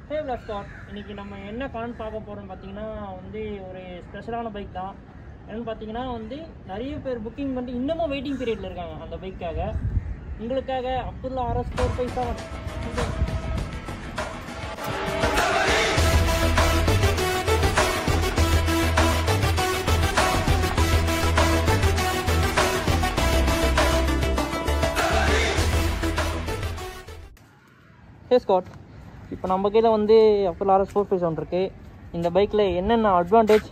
ஹே பிளாஸ்டார், இன்றைக்கி நம்ம என்ன கான் பார்க்க போகிறோம்னு பார்த்தீங்கன்னா வந்து ஒரு ஸ்பெஷலான பைக் தான். என்னென்னு பார்த்தீங்கன்னா வந்து நிறைய பேர் புக்கிங் பண்ணிட்டு இன்னமும் வெயிட்டிங் பீரியடில் இருக்காங்க அந்த பைக்காக. உங்களுக்காக அப்துல்லா RS 457. ஹே ஸ்காட், இப்போ நம்ம கையில் வந்து அப்துல்லா RS 457 இருக்குது. இந்த பைக்கில் என்னென்ன அட்வான்டேஜ்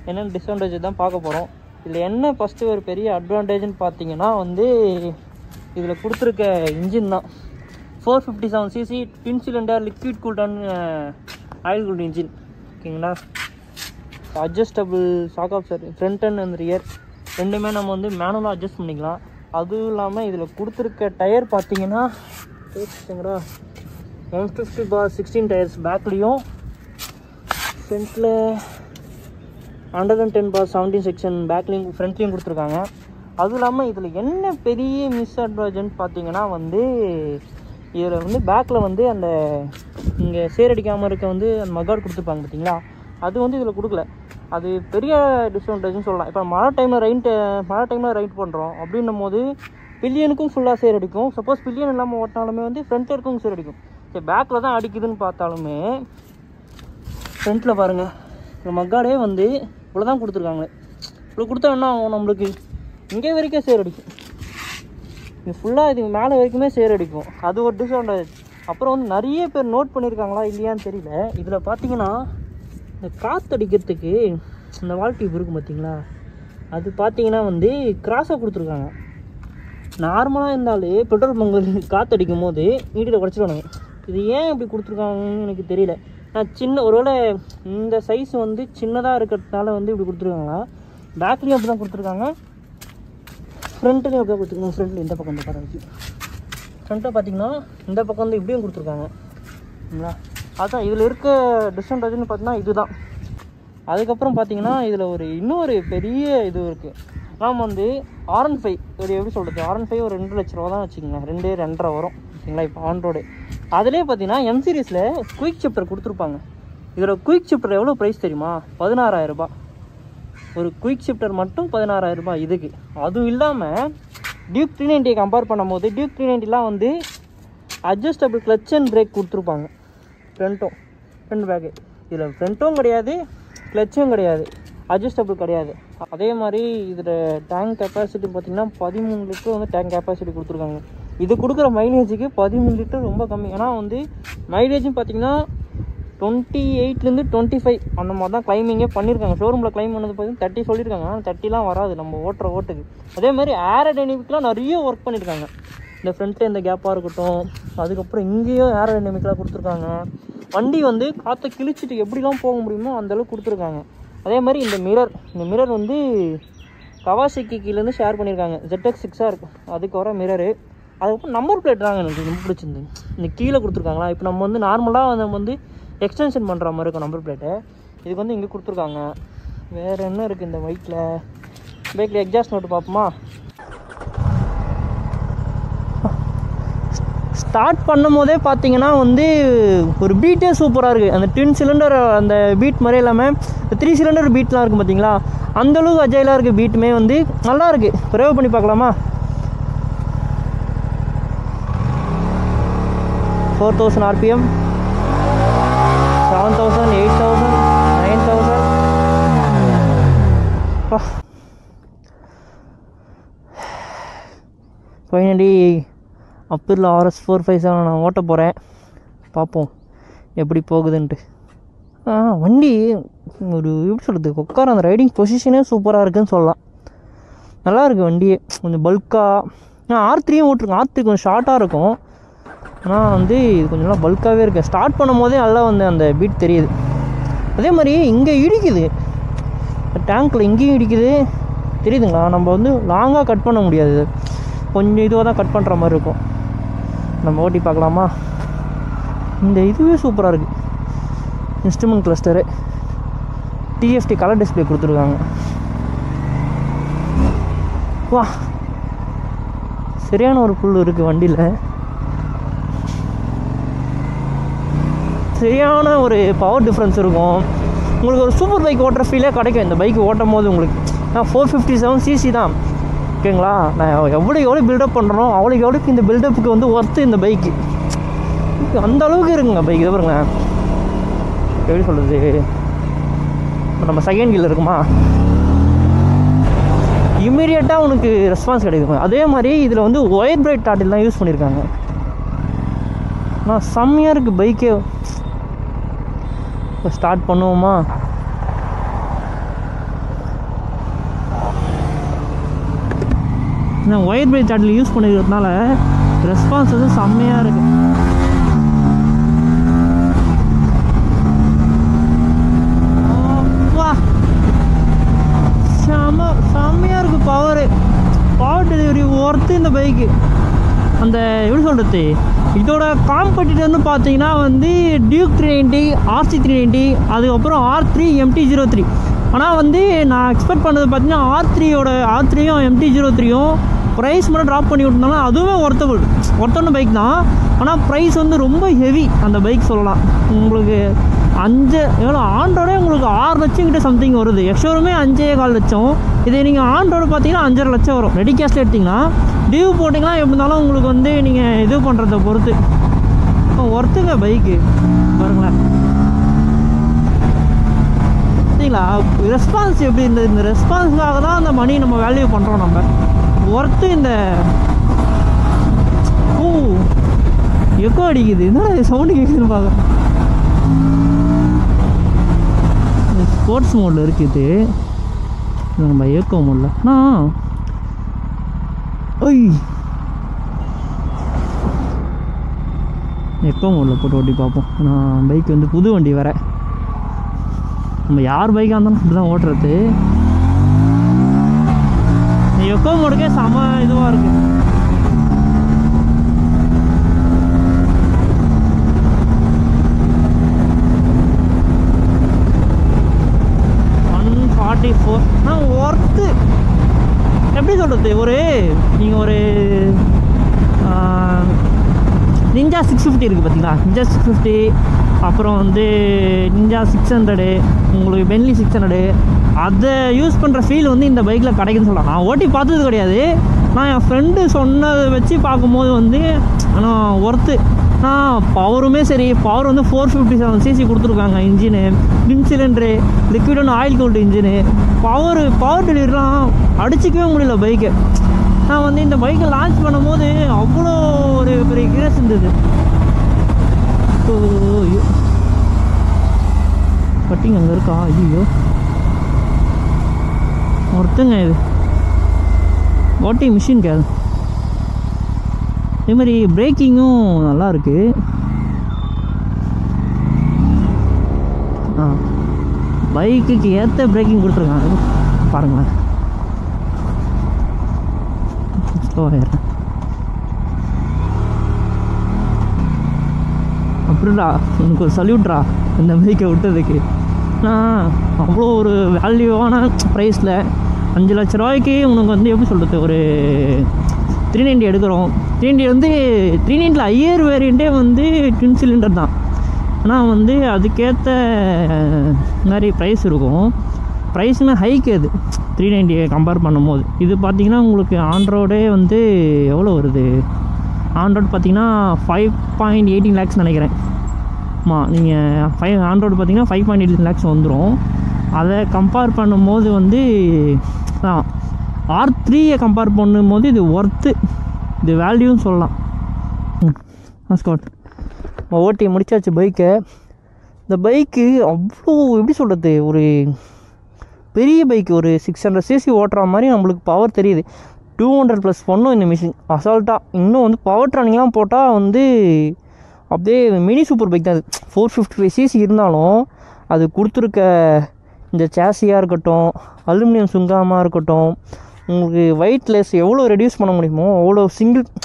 என்னென்ன டிஸ்அட்வான்டேஜ் தான் பார்க்க போகிறோம். இதில் என்ன ஃபஸ்ட்டு ஒரு பெரிய அட்வான்டேஜ்னு பார்த்தீங்கன்னா வந்து இதில் கொடுத்துருக்க இன்ஜின் தான். 457cc twin cylinder liquid cooled and oil cooled engine. ஓகேங்களா, adjustable shock absorber front and rear ரெண்டுமே நம்ம வந்து மேனுவலாக அட்ஜஸ்ட் பண்ணிக்கலாம். அதுவும் இல்லாமல் இதில் கொடுத்துருக்க டயர் பார்த்தீங்கன்னா 150/16 டயர்ஸ் பேக்லேயும், ஃப்ரண்ட்டில் 110/17 செக்ஷன் பேக்லேயும் ஃப்ரண்ட்லேயும் கொடுத்துருக்காங்க. அதுவும் இல்லாமல் இதில் என்ன பெரிய மிஸ்அட்வான்டேஜ்னு பார்த்தீங்கன்னா வந்து இதில் வந்து பேக்கில் வந்து அந்த இங்கே சேரடிக்காமல் இருக்க வந்து அந்த மகாட் கொடுத்துருப்பாங்க பார்த்தீங்களா, அது வந்து இதில் கொடுக்கல. அது பெரிய டிஸ்அட்வான்டேஜ்னு சொல்லலாம். இப்போ மழை டைமில் ரைட் பண்ணுறோம் அப்படின்னும் போது பில்லியனுக்கும் ஃபுல்லாக சேர் அடிக்கும். சப்போஸ் பில்லியன் இல்லாமல் ஓட்டினாலுமே வந்து ஃப்ரண்ட்டில் இருக்கும் சேர் அடிக்கும். சரி, பேக்கில் தான் அடிக்குதுன்னு பார்த்தாலுமே ஃப்ரண்ட்டில் பாருங்கள், இந்த மக்காடே வந்து இவ்வளோ தான் கொடுத்துருக்காங்க. இவ்வளோ கொடுத்தா என்ன ஆகும், நம்மளுக்கு இங்கே வரைக்கும் சேர் அடிக்கும். இது ஃபுல்லாக இது மேலே வரைக்குமே சேர் அடிக்கும். அது ஒரு டிஸ்அட்வான்டேஜ். அப்புறம் வந்து நிறைய பேர் நோட் பண்ணியிருக்காங்களா இல்லையான்னு தெரியல, இதில் பார்த்தீங்கன்னா இந்த காற்று அடிக்கிறதுக்கு இந்த வால் டியூப் இருக்கும் பார்த்தீங்களா, அது பார்த்தீங்கன்னா வந்து கிராஸாக கொடுத்துருக்காங்க. நார்மலாக இருந்தாலே பெட்ரோல் பங்கு காற்று அடிக்கும் போது நீட்டில் உடச்சிடுவானுங்க. இது ஏன் இப்படி கொடுத்துருக்காங்கன்னு எனக்கு தெரியல. நான் ஒருவேளை இந்த சைஸ் வந்து சின்னதாக இருக்கிறதுனால வந்து இப்படி கொடுத்துருக்காங்களா, பேக்லேயும் அப்படி தான் கொடுத்துருக்காங்க, ஃப்ரண்ட்லேயும் அப்படி தான் கொடுத்துருக்காங்க. ஃப்ரண்ட்டில் இந்த பக்கம் இந்த பக்கம் ஃப்ரண்ட்டை பார்த்தீங்கன்னா இந்த பக்கம் வந்து இப்படியும் கொடுத்துருக்காங்க. சரிங்களா, அதுதான் இதில் இருக்க டிஸ்அட்வான்டேஜ்னு பார்த்தீங்கன்னா இதுதான். அதுக்கப்புறம் பார்த்தீங்கன்னா இதில் இன்னொரு பெரிய இது இருக்குது. நாம் வந்து R15 ஒரு எப்படி சொல்கிறது, R15 ஒரு 2 லட்ச ரூபா தான் வச்சுக்கோங்க, 2-2.5 வரும். ஓகேங்களா, இப்போ ஆன் ரோடு அதிலே பார்த்தீங்கன்னா M சீரீஸில் குயிக் ஷிஃப்டர் கொடுத்துருப்பாங்க. இதில் குயிக் ஷிஃப்டர் எவ்வளோ ப்ரைஸ் தெரியுமா, 16,000 ரூபாய். ஒரு குயிக் ஷிஃப்டர் மட்டும் 16,000 ரூபாய் இதுக்கு. அதுவும் இல்லாமல் டியூக் 390 கம்பேர் பண்ணும்போது டியூக் 390லாம் வந்து அட்ஜஸ்டபிள் கிளச் அண்ட் பிரேக் கொடுத்துருப்பாங்க. ஃப்ரண்ட் பேக்கு இதில் ஃப்ரண்ட்டும் கிடையாது, கிளச்சும் கிடையாது, அட்ஜஸ்டபிள் கிடையாது. அதே மாதிரி இதில் டேங்க் கெப்பாசிட்டி பார்த்திங்கன்னா 13 லிட்டர் வந்து டேங்க் கெப்பாசிட்டி கொடுத்துருக்காங்க. இது கொடுக்குற மைலேஜுக்கு 13 லிட்டர் ரொம்ப கம்மி. ஏன்னா வந்து மைலேஜும் பார்த்திங்கன்னா 28லேருந்து 25 அந்த மாதிரி தான் கிளைமிங்கே பண்ணியிருக்காங்க. ஷோரூமில் கிளைம் பண்ணது பார்த்திங்கன்னா 30 சொல்லியிருக்காங்க. ஆனால் 30லாம் வராது நம்ம ஓட்டுற ஓட்டுக்கு. அதே மாதிரி ஏரோடைனமிக்லாம் நிறைய ஒர்க் பண்ணியிருக்காங்க. இந்த ஃப்ரண்ட்டில் இந்த கேப்பாக இருக்கட்டும், அதுக்கப்புறம் இங்கேயும் ஏரோடைனமிக்லாம் கொடுத்துருக்காங்க. வண்டி வந்து காற்றை கிழிச்சிட்டு எப்படிலாம் போக முடியுமோ அந்தளவுக்கு கொடுத்துருக்காங்க. அதே மாதிரி இந்த மிரர் வந்து கவாசாக்கி கீழேருந்து ஷேர் பண்ணியிருக்காங்க. ZX6 இருக்கும் அதுக்கு வர மிரரு. அதுக்கப்புறம் நம்பர் பிளேட் தாங்க எனக்கு ரொம்ப பிடிச்சிருந்து. இந்த கீழே கொடுத்துருக்காங்களா, இப்போ நம்ம வந்து நார்மலாக நம்ம வந்து எக்ஸ்டென்ஷன் பண்ணுற மாதிரி இருக்கும் நம்பர் பிளேட்டு. இதுக்கு வந்து இங்கே கொடுத்துருக்காங்க. வேறு என்ன இருக்குது இந்த பைக்கில் எக்ஸாஸ்ட் நோட்டு பார்ப்போமா. ஸ்டார்ட் பண்ணும் போதே பார்த்தீங்கன்னா வந்து ஒரு பீட்டே சூப்பராக இருக்குது. அந்த ட்வின் சிலிண்டர் அந்த பீட் மாதிரி இல்லாமல் 3 சிலிண்டர் பீட்லாம் இருக்குது பார்த்தீங்களா, அந்தளவுக்கு அஜைலாக இருக்குது. பீட்டுமே வந்து நல்லா இருக்குது. ப்ரேவ் பண்ணி பார்க்கலாமா. 4000 RPM, 7000, 8000, 9000. ஃபைனலி அப்துல்லா RS 457 நான் ஓட்ட போகிறேன். பார்ப்போம் எப்படி போகுதுன்ட்டு. வண்டி ஒரு எப்படி சொல்கிறது, உட்கார அந்த ரைடிங் பொசிஷனே சூப்பராக இருக்குதுன்னு சொல்லலாம். நல்லா இருக்குது வண்டியே, கொஞ்சம் பல்காக. R3 ஓட்டிருக்கேன். R3 கொஞ்சம் ஷார்ட்டாக இருக்கும், ஆனால் வந்து இது கொஞ்சம் நல்லா பல்காகவே இருக்குது. ஸ்டார்ட் பண்ணும் போதே நல்லா வந்து அந்த பீட் தெரியுது. அதே மாதிரி இங்கே இடிக்குது, டேங்க்கில் இங்கேயும் இடிக்குது தெரியுதுங்களா. நம்ம வந்து லாங்காக கட் பண்ண முடியாது, கொஞ்சம் இதுவாக தான் கட் பண்ணுற மாதிரி இருக்கும். நம்ம ஓட்டி பார்க்கலாமா. இந்த இதுவே சூப்பராக இருக்குது. Instrument cluster, TFT colour display கொடுத்துருக்காங்க. வா, சரியான ஒரு புல் இருக்குது வண்டியில். சரியான ஒரு பவர் டிஃப்ரென்ஸ் இருக்கும். உங்களுக்கு ஒரு சூப்பர் பைக் ஓட்டுற ஃபீலே கிடைக்கும் இந்த பைக் ஓட்டும் போது உங்களுக்கு. நான் 457cc தான் ஓகேங்களா. நான் எவ்வளோ பில்டப் பண்ணுறனோ அவ்வளோக்கு இந்த பில்டப்புக்கு வந்து ஒர்த்து இந்த பைக்கு. அந்த அளவுக்கு இருக்குங்க பைக். இது பாருங்க எப்படி சொல்கிறது, நம்ம செகண்ட் கீழ இருக்குமா இம்மீடியட்டாக உனக்கு ரெஸ்பான்ஸ் கிடைக்குங்க. அதே மாதிரி இதில் வந்து ஒயர் பிரேக் டாட்டில் தான் யூஸ் பண்ணியிருக்காங்க. ஆனால் செம்மையாக இருக்குது பைக்கே. இப்போ ஸ்டார்ட் பண்ணுவோமா? நான் ஒயர் பிரேக் டாட்டில் யூஸ் பண்ணிக்கிறதுனால ரெஸ்பான்ஸ் வந்து செம்மையாக இருக்குது. செம்மையாக இருக்குது பவர் டெலிவரி ஒர்த்து இந்த பைக்கு. அந்த எப்படி சொல்கிறது, இதோட காம்படிட்டர்னு பார்த்தீங்கன்னா வந்து டியூக் 390, RC 390, அதுக்கப்புறம் R3 MT-03. ஆனால் வந்து நான் எக்ஸ்பெக்ட் பண்ணது பார்த்தீங்கன்னா R3யும் MT-03யும் ப்ரைஸ் மட்டும் ட்ராப் பண்ணி விட்டுருந்தாலும் அதுவுமே ஒர்த்தான பைக் தான். ஆனால் ப்ரைஸ் வந்து ரொம்ப ஹெவி அந்த பைக் சொல்லலாம். உங்களுக்கு எவ்வளோ ஆண்டோட உங்களுக்கு 6 லட்சம் கிட்ட சம்திங் வருது. எக்ஸ்ஷோருமே 5.25 லட்சம். இதே நீங்கள் ஆண்டோட பார்த்தீங்கன்னா 5.5 லட்சம் வரும். ரெடி கேஷில் எடுத்திங்கன்னா டியூ போட்டிங்கன்னா எப்படி இருந்தாலும் உங்களுக்கு வந்து நீங்கள் இது பண்ணுறத பொறுத்து ஒர்த்துங்க பைக்கு. பாருங்களேன் சரிங்களா, ரெஸ்பான்ஸ் எப்படி இருந்தது. இந்த ரெஸ்பான்ஸுக்காக தான் அந்த மணி நம்ம வேல்யூ பண்ணுறோம். நம்ம ஒர்த்து இந்த எக்கோ அடிக்குது, என்னடா சவுண்டு கேட்குதுன்னு பார்க்குறேன். ஸ்போர்ட்ஸ் மோடில் இருக்குது, நம்ம ஏக்கோ மோடில். எக்கோ மோடில் போட்டு ஓட்டி பார்ப்போம். நான் பைக் வந்து புது வண்டி வேறு, நம்ம யார் பைக்காக இருந்தாலும் அப்படி தான் ஓட்டுறது. எக்கோ மோடுக்கே செம இதுவாக இருக்குது. ஒர்த்து எப்படி சொல்கிறது, நீங்கள் ஒரு நிஞ்சா 650 இருக்குது பார்த்தீங்களா, நிஞ்சா 650, அப்புறம் வந்து நிஞ்சா 600, உங்களுக்கு பென்லி 600, அதை யூஸ் பண்ணுற ஃபீல் வந்து இந்த பைக்கில் கிடைக்குதுன்னு சொல்லலாம். நான் ஓட்டி பார்த்தது கிடையாது, நான் என் ஃப்ரெண்டு சொன்னதை வச்சு பார்க்கும்போது வந்து ஆனால் ஒர்த்து. பவருமே சரி, பவர் வந்து 457cc கொடுத்துருக்காங்க. Engine twin cylinder, liquid and oil cooled engine, power டெலிவரிலாம் அடிச்சிக்கவே முடியல பைக்கை. நான் வந்து இந்த பைக்கை லான்ச் பண்ணும்போது அவ்வளோ ஒரு பெரிய கிரேஸ் இருந்தது. கட்டிங் அங்கே இருக்கா? ஐயோ ஒருத்தங்க இது ஓட்டி மிஷின் கேது. அதே மாதிரி பிரேக்கிங்கும் நல்லாயிருக்கு. பைக்குக்கு ஏற்ற பிரேக்கிங் கொடுத்துருக்காங்க பாருங்களேன். ஸ்லோவாகிறேன் அப்படின்றா, எனக்கு ஒரு சல்யூட்ரா இந்த பைக்கை விட்டதுக்கு. அவ்வளோ ஒரு வேல்யூவான ப்ரைஸில் 5 லட்ச ரூபாய்க்கு உனக்கு வந்து எப்படி சொல்கிறது, ஒரு 390 எடுக்கிறோம். 390 வந்து 390 ஐயர் வேரியண்ட்டே வந்து ட்வின் சிலிண்டர் தான். ஆனால் வந்து அதுக்கேற்ற மாதிரி ப்ரைஸ் இருக்கும். ப்ரைஸுமே ஹைக்கு அது 390 கம்பேர் பண்ணும்போது. இது பார்த்திங்கன்னா உங்களுக்கு ஆண்ட்ராய்டே வந்து எவ்வளோ வருது, ஆண்ட்ராய்டு பார்த்திங்கன்னா 5.18 lakhs நினைக்கிறேன். நீங்கள் ஆண்ட்ராய்டு பார்த்திங்கன்னா 5.18 lakhs வந்துடும். அதை கம்பேர் பண்ணும்போது வந்து R3 கம்பேர் பண்ணும்போது இது ஒர்த்து, இது வேல்யூன்னு சொல்லலாம். ஸ்காட் ஓட்டி முடிச்சாச்சு பைக்கை. இந்த பைக்கு அவ்வளோ எப்படி சொல்கிறது, ஒரு பெரிய பைக்கு, ஒரு 600cc ஓட்டுற மாதிரி நம்மளுக்கு பவர் தெரியுது. 200+ பண்ணும் இந்த மிஷின் அசால்ட்டாக. இன்னும் வந்து பவர் ட்ரானிங்லாம் போட்டால் வந்து அப்படியே மினி சூப்பர் பைக் தான் அது. 455cc இருந்தாலும் அது கொடுத்துருக்க இந்த சேசியாக இருக்கட்டும், அலுமினியம் சுங்காமாக இருக்கட்டும், உங்களுக்கு வெயிட்லெஸ் எவ்வளோ ரெடியூஸ் பண்ண முடியுமோ அவ்வளோ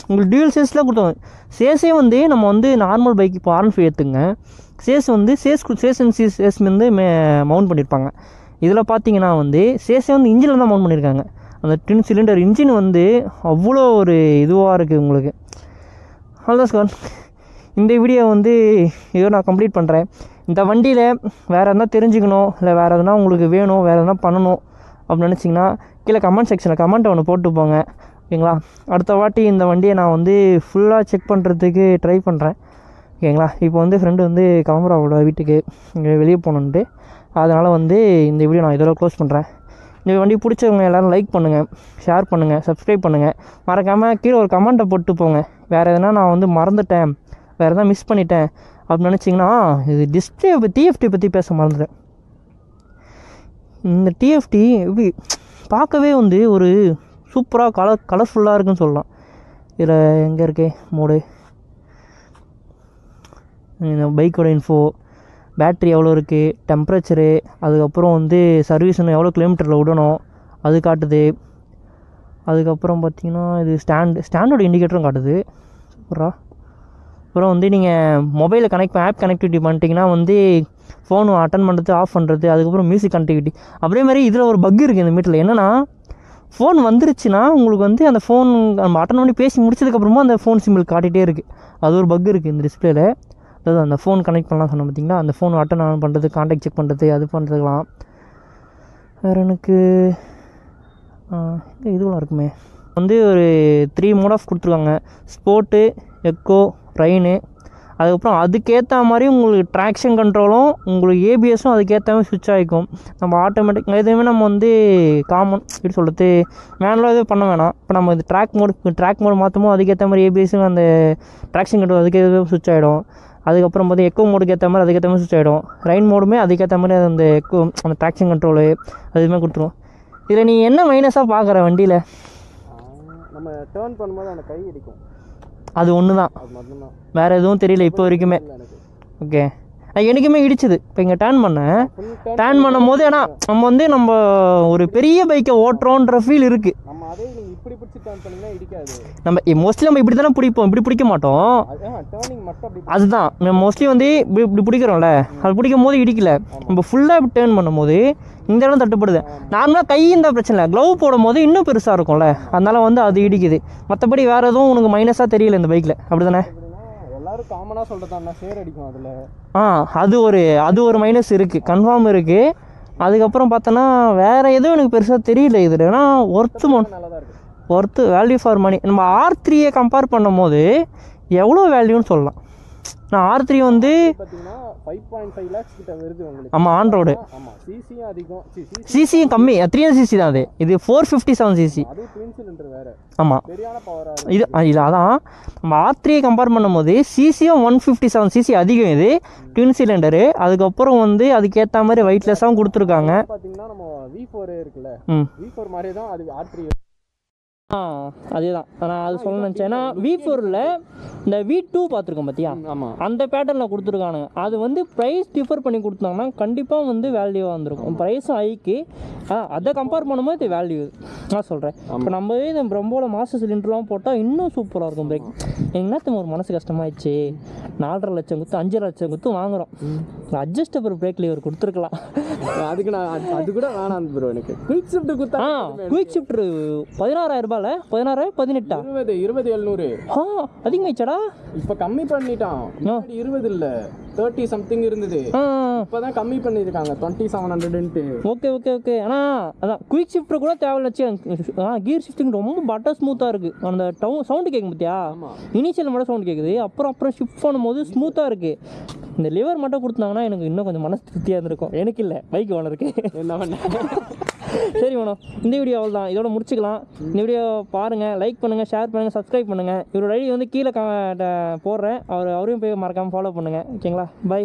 உங்களுக்கு டியூல் சேஸில் கொடுத்தாங்க. சேஸே வந்து நம்ம வந்து நார்மல் பைக் இப்போ R15 எடுத்துங்க, சேஸ் வந்து சேஸ் வந்து மவுண்ட் பண்ணியிருப்பாங்க. இதில் பார்த்தீங்கன்னா வந்து சேஸே வந்து இன்ஜினில் தான் மவுண்ட் பண்ணியிருக்காங்க. அந்த ட்வின் சிலிண்டர் இன்ஜின் வந்து அவ்வளோ ஒரு இதுவாக இருக்குது உங்களுக்கு. அவ்வளோதான் சார். இந்த வீடியோ வந்து இதோ நான் கம்ப்ளீட் பண்ணுறேன். இந்த வண்டியில் வேறு எதனா தெரிஞ்சுக்கணும், இல்லை வேறு எதனா உங்களுக்கு வேணும், வேறு எதனா பண்ணணும் அப்படின்னு நினச்சிங்கன்னா கீழே கமெண்ட் செக்ஷனில் கமெண்ட்டை ஒன்று போட்டு போங்க. ஓகேங்களா? அடுத்த வாட்டி இந்த வண்டியை நான் வந்து ஃபுல்லாக செக் பண்ணுறதுக்கு ட்ரை பண்ணுறேன். ஓகேங்களா? இப்போ வந்து ஃப்ரெண்டு வந்து கிளம்புறாவோட வீட்டுக்கு இங்கே வெளியே போகணுன்ட்டு, அதனால் வந்து இந்த வீடியோ நான் இதோட க்ளோஸ் பண்ணுறேன். இந்த வண்டி பிடிச்சவங்க எல்லோரும் லைக் பண்ணுங்கள், ஷேர் பண்ணுங்கள், சப்ஸ்கிரைப் பண்ணுங்கள். மறக்காமல் கீழே ஒரு கமெண்ட்டை போட்டு போங்க. வேறு எதனா நான் வந்து மறந்துட்டேன், வேறு எதனா மிஸ் பண்ணிட்டேன் அப்படின்னு நினச்சிங்கன்னா, இது டிஸ்பிளே டிஎஃப்டி பற்றி பேச மறந்துட்டேன். இந்த டிஎஃப்டி எப்படி பார்க்கவே வந்து ஒரு சூப்பராக கலர்ஃபுல்லாக இருக்குன்னு சொல்லலாம். இதில் எங்கே இருக்கே மோடு, இந்த பைக்கோட இன்ஃபோ, பேட்ரி எவ்வளோ இருக்குது, டெம்பரேச்சரு, அதுக்கப்புறம் வந்து சர்வீஸ் இன்னும் எவ்வளோ கிலோமீட்டரில் விடணும் அது காட்டுது. அதுக்கப்புறம் பார்த்திங்கன்னா இது ஸ்டாண்டோட இண்டிகேட்டரும் காட்டுது. சூப்பரா. அப்புறம் வந்து நீங்கள் மொபைலில் ஆப் கனெக்டிவிட்டி பண்ணிட்டீங்கன்னா வந்து ஃபோன் அட்டன் பண்ணுறது, ஆஃப் பண்ணுறது, அதுக்கப்புறம் மியூசிக் கனெக்டிவிட்டி. அப்படியே மாதிரி இதில் ஒரு பக் இருக்குது இந்த மீட்டரில். என்னென்னா, ஃபோன் வந்துருச்சுன்னா உங்களுக்கு வந்து அந்த ஃபோன் நம்ம அட்டன் பண்ணி பேசி முடிச்சதுக்கப்புறமா அந்த ஃபோன் சிம்பிள் காட்டிகிட்டே இருக்குது. அது ஒரு பக் இருக்குது இந்த டிஸ்பிளேல. அதாவது அந்த ஃபோன் கனெக்ட் பண்ணலாம் சொன்னோம் பார்த்தீங்களா, அந்த ஃபோன் அட்டன் ஆன் பண்ணுறது, கான்டாக்ட் செக் பண்ணுறது, அது பண்ணுறதுலாம். வேறு எனக்கு இதுவெலாம் இருக்குமே. வந்து ஒரு 3 மோட் ஆஃப் கொடுத்துருக்காங்க. Sport, echo, rain. அதுக்கப்புறம் அதுக்கேற்ற மாதிரி உங்களுக்கு ட்ராக்ஷன் கண்ட்ரோலும் உங்களுக்கு ஏபிஎஸும் அதுக்கேற்ற மாதிரி ஸ்விட்ச் ஆகிக்கும். நம்ம ஆட்டோமேட்டிக் எதுவுமே நம்ம வந்து காமன் எப்படி சொல்கிறது, மேனுவலாக எதுவும் பண்ண வேணாம். இப்போ நம்ம இந்த ட்ராக் மோடு மாற்றமோ அதுக்கேற்ற மாதிரி ஏபிஎஸும் அந்த ட்ராக்ஷன் கண்ட்ரோல் அதுக்கேற்ற ஸ்விட்ச் ஆகிடும். அதுக்கப்புறம் பார்த்து எக்கோ மோடுக்கு ஏற்ற மாதிரி அதுக்கேற்ற மாதிரி ஸ்விட்ச் ஆகிடும். ரெயின் மோடுமே அதுக்கேற்ற மாதிரி அந்த எக்கோ அந்த ட்ராக்ஷன் கண்ட்ரோலு அதுவுமே கொடுத்துரும். இதில் நீ என்ன மைனஸாக பார்க்குற வண்டியில்? நம்ம டேர்ன் பண்ணும்போது அந்த கை அடிக்கும், அது ஒன்று தான், வேறு எதுவும் தெரியல இப்போ வரைக்குமே. ஓகே, எனக்குமே இடிச்சுது. இப்போ இங்கே டேர்ன் பண்ணும் போது ஏன்னா நம்ம ஒரு பெரிய பைக்கை ஓட்டுறோன்ற ஃபீல் இருக்குது. நம்ம மோஸ்ட்லி நம்ம இப்படி தானே பிடிப்போம், இப்படி பிடிக்க மாட்டோம். அதுதான் மோஸ்ட்லி வந்து இப்படி பிடிக்கிறோம்ல, அது பிடிக்கும் போது இடிக்கல. நம்ம ஃபுல்லாக இப்படி டேர்ன் பண்ணும் போது இந்த இடம் தட்டுப்படுது. நார்மலாக கை இந்த பிரச்சனை இல்லை, க்ளவ் போடும் போது இன்னும் பெருசாக இருக்கும்ல, அதனால வந்து அது இடிக்குது. மற்றபடி வேறு எதுவும் உனக்கு மைனஸாக தெரியல இந்த பைக்கில், அப்படி தானே? எல்லாரும் காமனாக சொல்கிறதா சேர் அடிக்கும் அதில். அது ஒரு மைனஸ் இருக்குது, கன்ஃபார்ம் இருக்குது. அதுக்கப்புறம் பார்த்தோன்னா வேறு எதுவும் எனக்கு பெருசாக தெரியல இதில். ஏன்னா ஒர்த்து வேல்யூ ஃபார் மணி. நம்ம R3 கம்பேர் பண்ணும் போது எவ்வளோ வேல்யூன்னு சொல்லலாம். நான் R3 வந்து 5.5 lakhs கிட்ட வருது உங்களுக்கு. ஆமாம், ஆன் ரோடு. ஆமாம், சிசியும் அதிகம், சிசியும் கம்மி, 300 சிசி தான். இது 457 சிசி. அது ட்வின் சிலிண்டர் வேறு. ஆமாம், சரியான பவராக இது அதான் நம்ம R3 கம்பேர் பண்ணும்போது சிசியும் 157 சிசி அதிகம். இது ட்வின் சிலிண்டரு. அதுக்கப்புறம் வந்து அதுக்கேற்ற மாதிரி வெயிட்லெஸ்ஸாகவும் கொடுத்துருக்காங்க. பார்த்தீங்கன்னா நம்ம V4 இருக்குல்ல, V4 மாதிரி தான் அது R3. அதேதான் நான் அது சொல்ல நினச்சேன். ஏன்னா V4ல் இந்த V2 பார்த்துருக்கோம் பார்த்தியா, ஆமாம், அந்த பேட்டர்னில் கொடுத்துருக்கானுங்க. அது வந்து ப்ரைஸ் டிஃபர் பண்ணி கொடுத்தாங்கன்னா கண்டிப்பாக வந்து வேல்யூவாக வந்துருக்கும். ப்ரைஸும் ஹைக்கு, அதை கம்பேர் பண்ணும்போது இது வேல்யூ நான் சொல்கிறேன். இப்போ நம்ம இந்த ரொம்போல மாஸ்டர் சிலிண்டர்லாம் போட்டால் இன்னும் சூப்பராக இருக்கும் பிரேக். என்னத்துக்கு ஒரு மனசு கஷ்டமாயிடுச்சு, 4.5 லட்சம் கொடுத்து 5 லட்சம் கொடுத்து வாங்குகிறோம். அட்ஜஸ்டபிள் பிரேக் லிவர் கொடுத்துருக்கலாம். அதுக்கு நான் அது கூட வேணாம் ப்ரோ. எனக்கு குயிக் ஷிஃப்ட் கொடுத்தா, குயிக் ஷிஃப்ட் 16,000 16 18 20,700 அதிகமாயிச்சடா. இப்போ கம்மி பண்ணிட்டான். 20 இல்லை 30 சம்திங் இருந்தது, இப்போதான் கம்மி பண்ணியிருக்காங்க 2700. Okay okay okay. ஆனால் அதான் குயிக் ஷிஃப்ட் கூட தேவையில்லைச்சு. கியர் ஷிஃப்டிங் ரொம்ப பட்டர் ஸ்மூத்தாக இருக்குது. அந்த சவுண்டு கேட்கும் பார்த்தியா, இனிஷியல் மட்டும் சவுண்டு கேட்குது, அப்புறம் ஷிஃப்ட் பண்ணும்போது ஸ்மூத்தாக இருக்குது. இந்த லிவர் மட்டும் கொடுத்தாங்கன்னா எனக்கு இன்னும் கொஞ்சம் மனசு திருப்தியாக இருந்திருக்கும். எனக்கு இல்லை, பைக் ஓனருக்கு. என்ன பண்ண சரி மேடம், இந்த வீடியோ அவ்வளோ தான், இதோட முடிச்சுக்கலாம். இந்த வீடியோ பாருங்கள், லைக் பண்ணுங்கள், ஷேர் பண்ணுங்கள், சப்ஸ்கிரைப் பண்ணுங்கள். இவரோட ஐடி வந்து கீழே போடுறேன், அவரையும் போய் மறக்காமல் ஃபாலோ பண்ணுங்கள். ஓகேங்களா? பை.